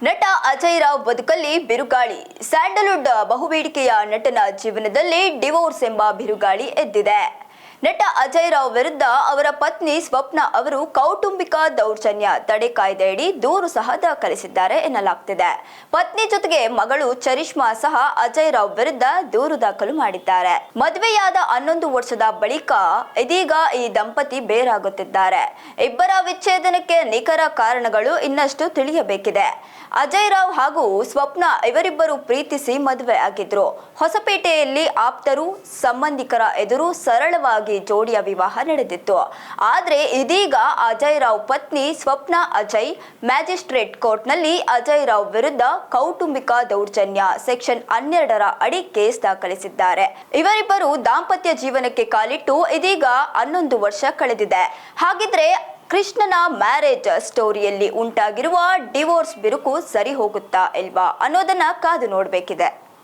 ನಟ ಅಜಯ್ ರಾವ್ ಬದುಕಲ್ಲಿ ಬಿರುಗಾಳಿ. ಸ್ಯಾಂಡಲ್ವುಡ್ ಬಹುಬೇಡಿಕೆಯ ನಟನ ಜೀವನದಲ್ಲಿ ಡಿವೋರ್ಸ್ ಎಂಬ ಬಿರುಗಾಳಿ ಎದ್ದಿದೆ. ನಟ ಅಜಯ್ ರಾವ್ ವಿರುದ್ಧ ಅವರ ಪತ್ನಿ ಸ್ವಪ್ನ ಅವರು ಕೌಟುಂಬಿಕ ದೌರ್ಜನ್ಯ ತಡೆ ಕಾಯ್ದೆಯಡಿ ದೂರು ಸಹ ದಾಖಲಿಸಿದ್ದಾರೆ ಎನ್ನಲಾಗ್ತಿದೆ. ಪತ್ನಿ ಜೊತೆಗೆ ಮಗಳು ಚರಿಷ್ಮಾ ಸಹ ಅಜಯ್ ರಾವ್ ವಿರುದ್ಧ ದೂರು ದಾಖಲು ಮಾಡಿದ್ದಾರೆ. ಮದುವೆಯಾದ 11 ವರ್ಷದ ಬಳಿಕ ಇದೀಗ ಈ ದಂಪತಿ ಬೇರಾಗುತ್ತಿದ್ದಾರೆ. ಇಬ್ಬರ ವಿಚ್ಛೇದನಕ್ಕೆ ನಿಖರ ಕಾರಣಗಳು ಇನ್ನಷ್ಟು ತಿಳಿಯಬೇಕಿದೆ. ಅಜಯ್ ರಾವ್ ಹಾಗೂ ಸ್ವಪ್ನ ಇವರಿಬ್ಬರು ಪ್ರೀತಿಸಿ ಮದುವೆ ಆಗಿದ್ರು. ಹೊಸಪೇಟೆಯಲ್ಲಿ ಆಪ್ತರು ಸಂಬಂಧಿಕರ ಎದುರು ಸರಳವಾಗಿ ಜೋಡಿಯ ವಿವಾಹ ನಡೆದಿತ್ತು. ಆದ್ರೆ ಇದೀಗ ಅಜಯ್ ರಾವ್ ಪತ್ನಿ ಸ್ವಪ್ನ ಅಜಯ್ ಮ್ಯಾಜಿಸ್ಟ್ರೇಟ್ ಕೋರ್ಟ್ನಲ್ಲಿ ಅಜಯ್ ರಾವ್ ವಿರುದ್ಧ ಕೌಟುಂಬಿಕ ದೌರ್ಜನ್ಯ ಸೆಕ್ಷನ್ 12 ಅಡಿ ಕೇಸ್ ದಾಖಲಿಸಿದ್ದಾರೆ. ಇವರಿಬ್ಬರು ದಾಂಪತ್ಯ ಜೀವನಕ್ಕೆ ಕಾಲಿಟ್ಟು ಇದೀಗ 11 ವರ್ಷ ಕಳೆದಿದೆ. ಹಾಗಿದ್ರೆ ಕೃಷ್ಣನ ಮ್ಯಾರೇಜ್ ಸ್ಟೋರಿಯಲ್ಲಿ ಉಂಟಾಗಿರುವ ಡಿವೋರ್ಸ್ ಬಿರುಕು ಸರಿ ಹೋಗುತ್ತಾ ಇಲ್ವಾ ಅನ್ನೋದನ್ನ ಕಾದು ನೋಡಬೇಕಿದೆ.